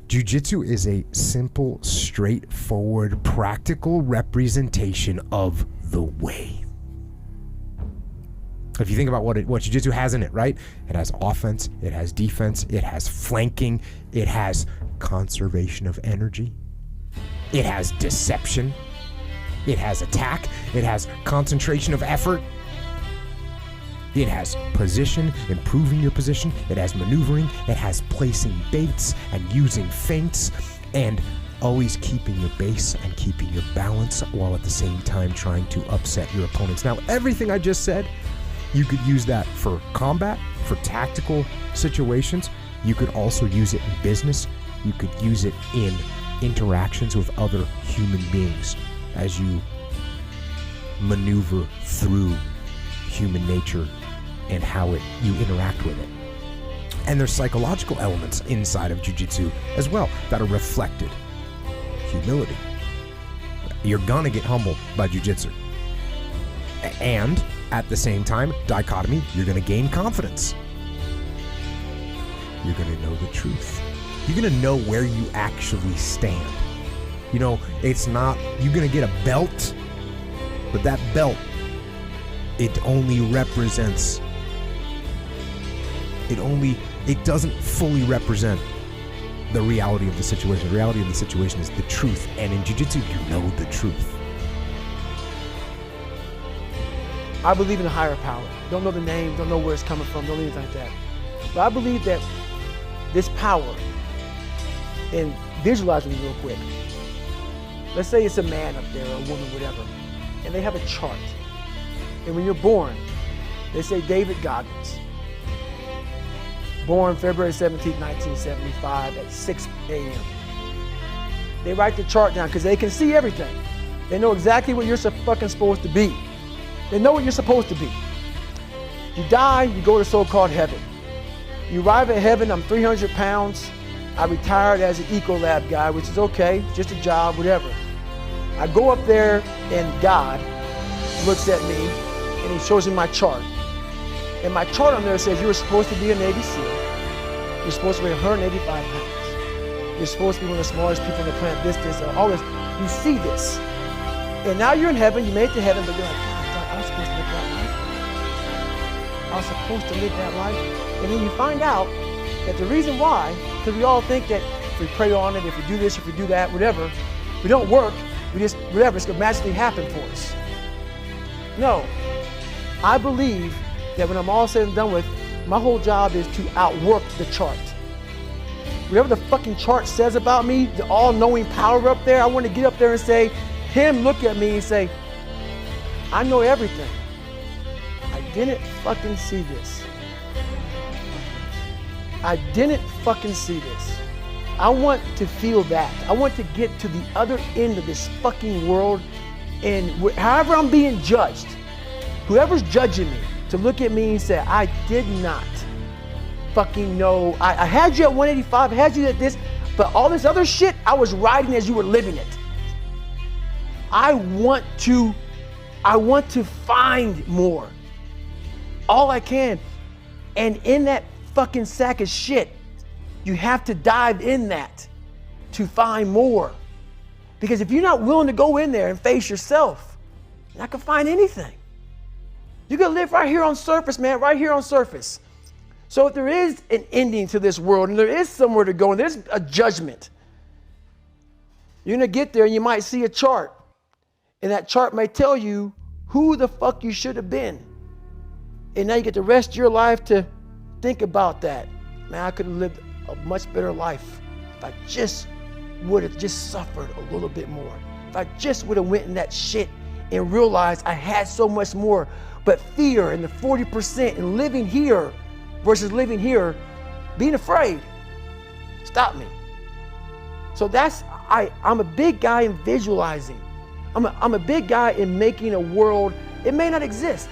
Jiu-jitsu is a simple, straightforward, practical representation of the way. If you think about what jiu-jitsu has in it, right? It has offense, it has defense, it has flanking, it has conservation of energy, it has deception, it has attack, it has concentration of effort, it has position, improving your position, it has maneuvering, it has placing baits and using feints, and always keeping your base and keeping your balance while at the same time trying to upset your opponents. Now, everything I just said, you could use that for combat, for tactical situations. You could also use it in business. You could use it in interactions with other human beings as you maneuver through human nature and how you interact with it. And there's psychological elements inside of jiu-jitsu as well that are reflected. Humility. You're gonna get humbled by jiu-jitsu. And at the same time, dichotomy, you're gonna gain confidence. You're gonna know the truth. You're gonna know where you actually stand. You know, it's not, you're gonna get a belt, but that belt, it only represents, it doesn't fully represent the reality of the situation. The reality of the situation is the truth. And in jiu-jitsu, you know the truth. I believe in a higher power. Don't know the name, don't know where it's coming from, don't know anything like that. But I believe that this power, and visualize me real quick. Let's say it's a man up there, or a woman, whatever, and they have a chart. And when you're born, they say David Goggins, born February 17, 1975 at 6 a.m. They write the chart down because they can see everything. They know exactly what you're fucking supposed to be. They know what you're supposed to be. You die, you go to so-called heaven. You arrive at heaven, I'm 300 pounds. I retired as an Ecolab guy, which is okay, just a job, whatever. I go up there and God looks at me and he shows me my chart. And my chart on there says you're supposed to be a Navy SEAL. You're supposed to weigh 185 pounds. You're supposed to be one of the smartest people on the planet, this, all this. You see this. And now you're in heaven, you made it to heaven, but you're like, God, I was supposed to live that life. I was supposed to live that life. And then you find out that the reason why, because we all think that if we pray on it, if we do this, if we do that, whatever, we don't work, we just, whatever, it's gonna magically happen for us. No, I believe that when I'm all said and done with, my whole job is to outwork the chart. Whatever the fucking chart says about me, the all-knowing power up there, I want to get up there and say, him look at me and say, I know everything. I didn't fucking see this. I didn't fucking see this. I want to feel that. I want to get to the other end of this fucking world, and however I'm being judged, whoever's judging me, to look at me and say, I did not fucking know. I had you at 185, I had you at this, but all this other shit, I was riding as you were living it. I want to find more. All I can. And in that fucking sack of shit, you have to dive in that to find more. Because if you're not willing to go in there and face yourself, you're not gonna find anything. You're gonna live right here on surface, man, right here on surface. So if there is an ending to this world and there is somewhere to go and there's a judgment, you're gonna get there and you might see a chart. And that chart may tell you who the fuck you should have been. And now you get the rest of your life to think about that. Man, I could have lived a much better life if I just would have just suffered a little bit more. If I just would have went in that shit and realized I had so much more. But fear and the 40% and living here versus living here, being afraid, stopped me. So I'm a big guy in visualizing. I'm a big guy in making a world, it may not exist.